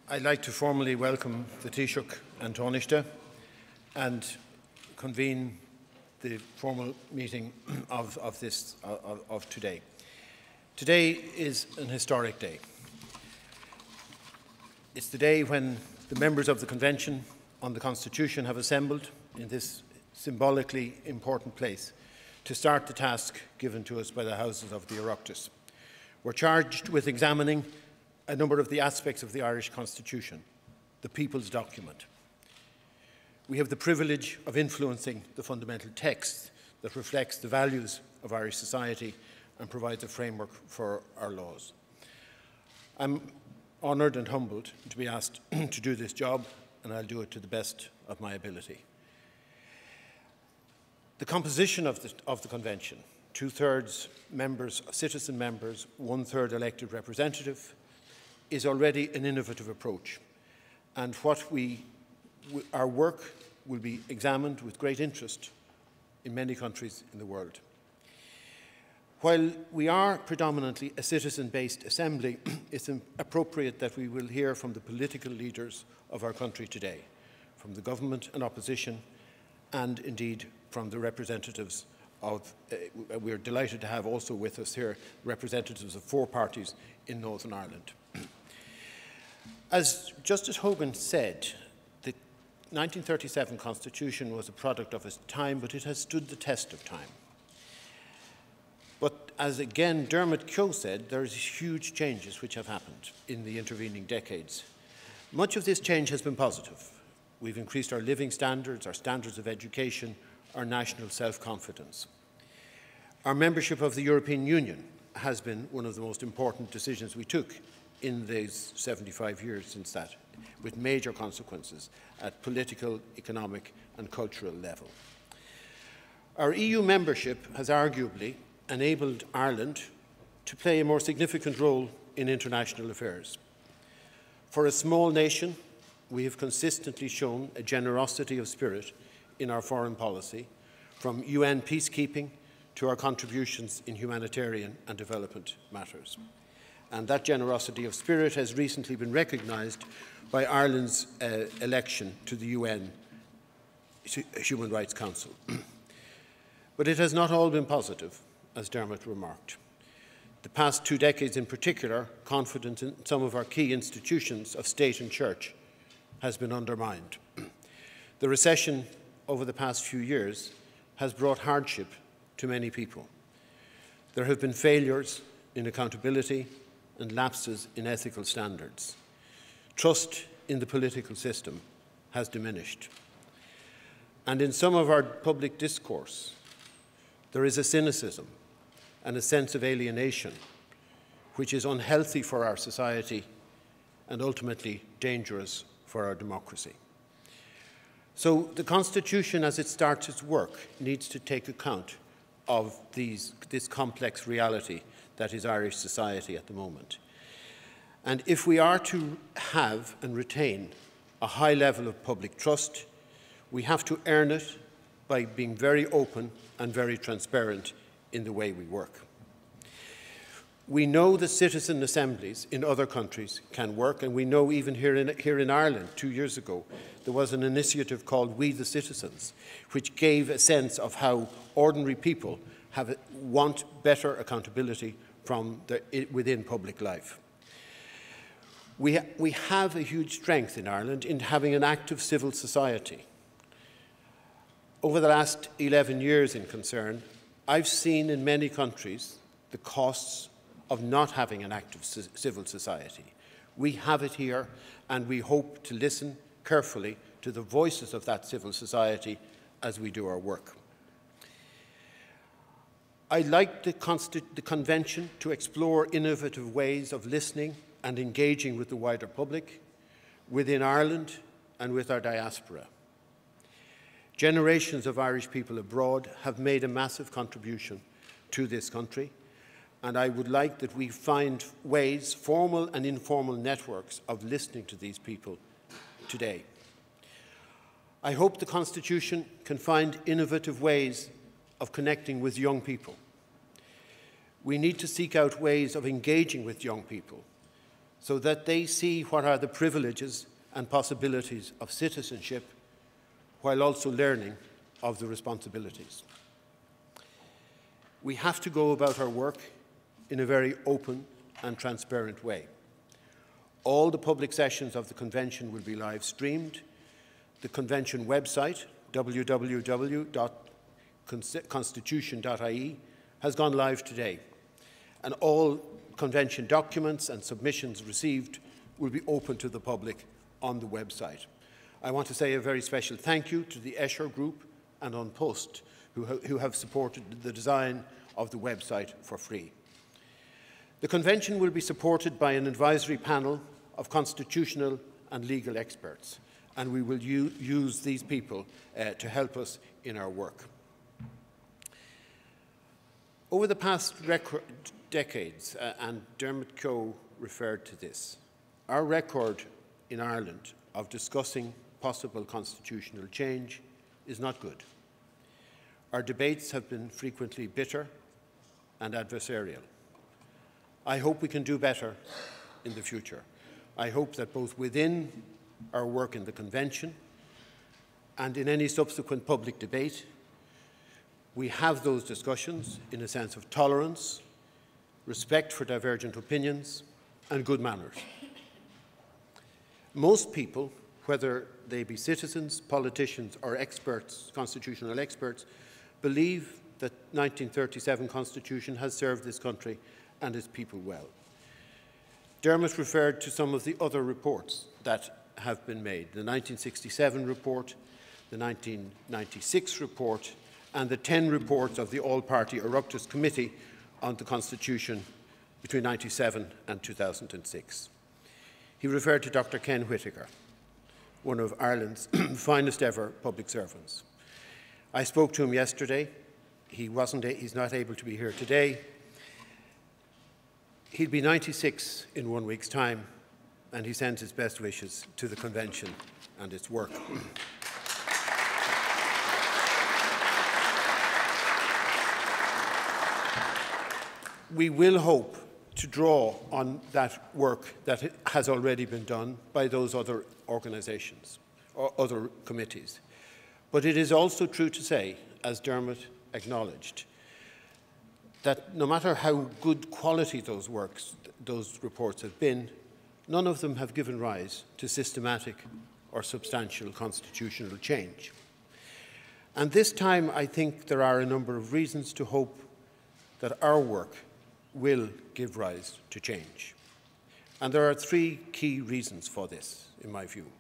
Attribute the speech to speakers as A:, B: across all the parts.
A: I'd like to formally welcome the Taoiseach and Taoiseach and convene the formal meeting of today. Today is an historic day. It's the day when the members of the Convention on the Constitution have assembled in this symbolically important place to start the task given to us by the Houses of the Oireachtas. We're charged with examining a number of the aspects of the Irish Constitution, the people's document. We have the privilege of influencing the fundamental text that reflects the values of Irish society and provides a framework for our laws. I'm honoured and humbled to be asked to do this job, and I'll do it to the best of my ability. The composition of the Convention, 2/3 members, citizen members, 1/3 elected representative, is already an innovative approach, and our work will be examined with great interest in many countries in the world. While we are predominantly a citizen-based assembly, it's appropriate that we will hear from the political leaders of our country today, from the government and opposition, and indeed from the representatives of, we're delighted to have also with us here, representatives of 4 parties in Northern Ireland. As Justice Hogan said, the 1937 Constitution was a product of its time, but it has stood the test of time. But as again Dermot Keogh said, there are huge changes which have happened in the intervening decades. Much of this change has been positive. We've increased our living standards, our standards of education, our national self-confidence. Our membership of the European Union has been one of the most important decisions we took in these 75 years since that, with major consequences at political, economic and cultural level. Our EU membership has arguably enabled Ireland to play a more significant role in international affairs. For a small nation, we have consistently shown a generosity of spirit in our foreign policy, from UN peacekeeping to our contributions in humanitarian and development matters. And that generosity of spirit has recently been recognised by Ireland's election to the UN Human Rights Council. But it has not all been positive, as Dermot remarked. The past 2 decades in particular, confidence in some of our key institutions of state and church has been undermined. The recession over the past few years has brought hardship to many people. There have been failures in accountability and lapses in ethical standards. Trust in the political system has diminished. And in some of our public discourse, there is a cynicism and a sense of alienation which is unhealthy for our society and ultimately dangerous for our democracy. So the Constitution, as it starts its work, needs to take account of this complex reality that is Irish society at the moment. And if we are to have and retain a high level of public trust, we have to earn it by being very open and very transparent in the way we work. We know that citizen assemblies in other countries can work, and we know even here in Ireland 2 years ago there was an initiative called We the Citizens, which gave a sense of how ordinary people want better accountability from within public life. We have a huge strength in Ireland in having an active civil society. Over the last 11 years in concern, I've seen in many countries the costs of not having an active civil society. We have it here, and we hope to listen carefully to the voices of that civil society as we do our work. I'd like the Convention to explore innovative ways of listening and engaging with the wider public, within Ireland and with our diaspora. Generations of Irish people abroad have made a massive contribution to this country, and I would like that we find ways, formal and informal networks, of listening to these people today. I hope the Constitution can find innovative ways of connecting with young people. We need to seek out ways of engaging with young people so that they see what are the privileges and possibilities of citizenship while also learning of the responsibilities. We have to go about our work in a very open and transparent way. All the public sessions of the Convention will be live streamed. The Convention website, www.constitution.ie, has gone live today, and all Convention documents and submissions received will be open to the public on the website. I want to say a very special thank you to the Escher Group and On Post, who have supported the design of the website for free. The Convention will be supported by an advisory panel of constitutional and legal experts, and we will use these people to help us in our work. Over the past decades, and Dermot Keogh referred to this, our record in Ireland of discussing possible constitutional change is not good. Our debates have been frequently bitter and adversarial. I hope we can do better in the future. I hope that both within our work in the Convention and in any subsequent public debate, we have those discussions in a sense of tolerance, respect for divergent opinions, and good manners. Most people, whether they be citizens, politicians, or experts, constitutional experts, believe that the 1937 Constitution has served this country and its people well. Dermot referred to some of the other reports that have been made, the 1967 report, the 1996 report, and the 10 reports of the All-Party Oireachtas Committee on the Constitution between 1997 and 2006. He referred to Dr. Ken Whitaker, one of Ireland's finest ever public servants. I spoke to him yesterday. He's not able to be here today. He'll be 96 in 1 week's time, and he sends his best wishes to the Convention and its work. We will hope to draw on that work that has already been done by those other organisations or other committees. But it is also true to say, as Dermot acknowledged, that no matter how good quality those reports have been, none of them have given rise to systematic or substantial constitutional change. And this time, I think there are a number of reasons to hope that our work will give rise to change. And there are three key reasons for this, in my view.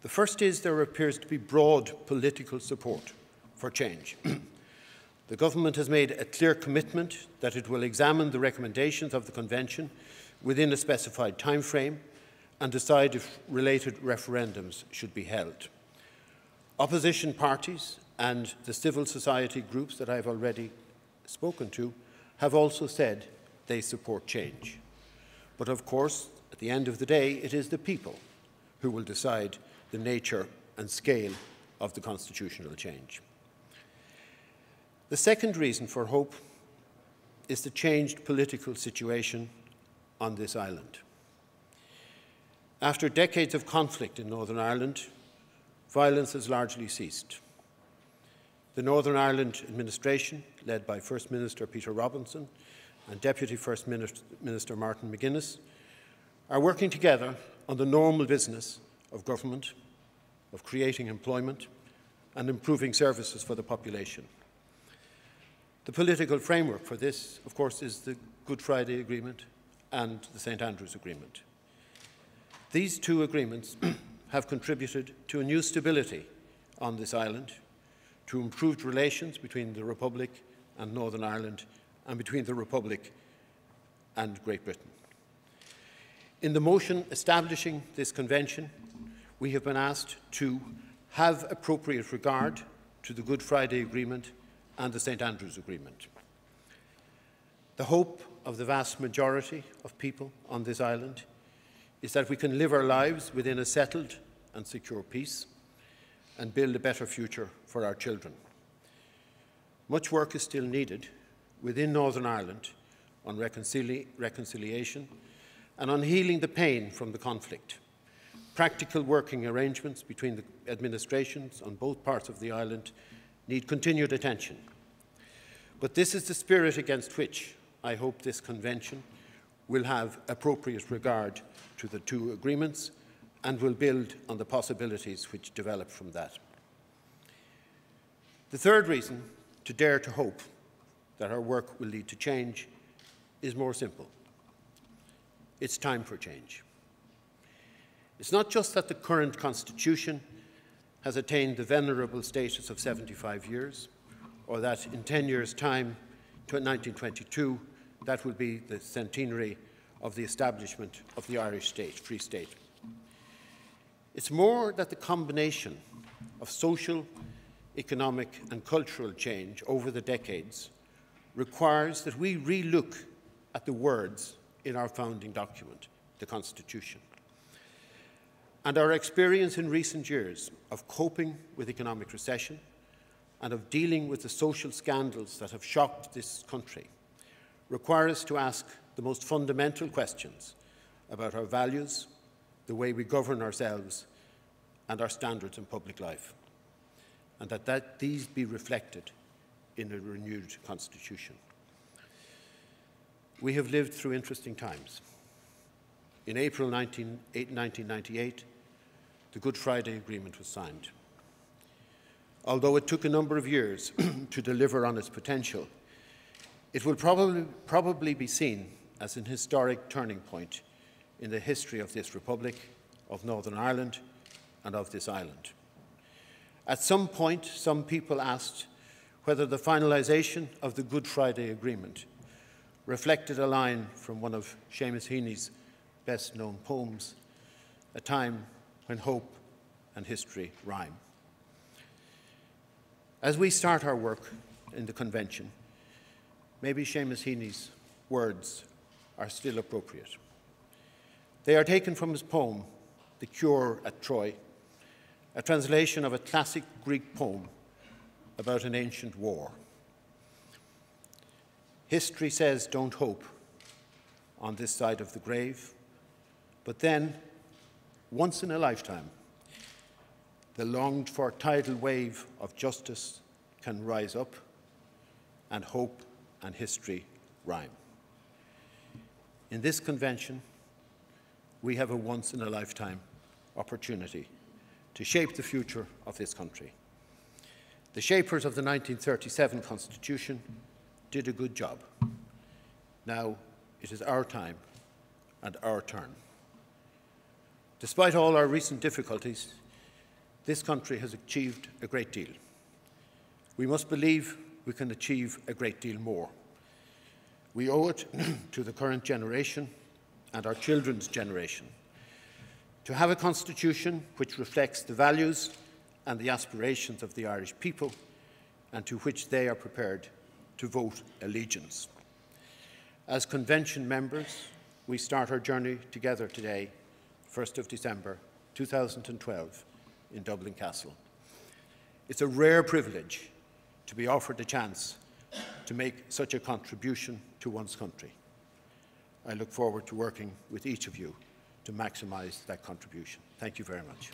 A: The first is there appears to be broad political support for change. The government has made a clear commitment that it will examine the recommendations of the Convention within a specified time frame and decide if related referendums should be held. Opposition parties and the civil society groups that I've already spoken to have also said they support change. But of course, at the end of the day, it is the people who will decide the nature and scale of the constitutional change. The second reason for hope is the changed political situation on this island. After decades of conflict in Northern Ireland, violence has largely ceased. The Northern Ireland administration, led by First Minister Peter Robinson and Deputy First Minister Martin McGuinness, are working together on the normal business of government, of creating employment and improving services for the population. The political framework for this, of course, is the Good Friday Agreement and the St. Andrews Agreement. These two agreements have contributed to a new stability on this island, to improved relations between the Republic and Northern Ireland and between the Republic and Great Britain. In the motion establishing this convention, we have been asked to have appropriate regard to the Good Friday Agreement and the St. Andrews Agreement. The hope of the vast majority of people on this island is that we can live our lives within a settled and secure peace and build a better future for our children. Much work is still needed within Northern Ireland on reconciliation and on healing the pain from the conflict. Practical working arrangements between the administrations on both parts of the island need continued attention. But this is the spirit against which I hope this convention will have appropriate regard to the two agreements and will build on the possibilities which develop from that. The third reason to dare to hope that our work will lead to change is more simple. It's time for change. It's not just that the current Constitution has attained the venerable status of 75 years, or that in 10 years' time, to 1922, that will be the centenary of the establishment of the Irish state, Free State. It's more that the combination of social, economic and cultural change over the decades requires that we re-look at the words in our founding document, the Constitution. And our experience in recent years of coping with economic recession and of dealing with the social scandals that have shocked this country require us to ask the most fundamental questions about our values, the way we govern ourselves, and our standards in public life, and that these be reflected in a renewed Constitution. We have lived through interesting times. In April 1998, the Good Friday Agreement was signed. Although it took a number of years to deliver on its potential, it will probably be seen as an historic turning point in the history of this Republic, of Northern Ireland, and of this island. At some point, some people asked whether the finalisation of the Good Friday Agreement reflected a line from one of Seamus Heaney's best-known poems, "A time when hope and history rhyme." As we start our work in the Convention, maybe Seamus Heaney's words are still appropriate. They are taken from his poem, "The Cure at Troy," a translation of a classic Greek poem about an ancient war. History says don't hope on this side of the grave, but then, once in a lifetime, the longed-for tidal wave of justice can rise up, and hope and history rhyme. In this convention, we have a once-in-a-lifetime opportunity to shape the future of this country. The shapers of the 1937 Constitution did a good job. Now it is our time and our turn. Despite all our recent difficulties, this country has achieved a great deal. We must believe we can achieve a great deal more. We owe it to the current generation and our children's generation to have a constitution which reflects the values and the aspirations of the Irish people and to which they are prepared to vote allegiance. As convention members, we start our journey together today, 1st of December 2012, in Dublin Castle. It's a rare privilege to be offered the chance to make such a contribution to one's country. I look forward to working with each of you to maximise that contribution. Thank you very much.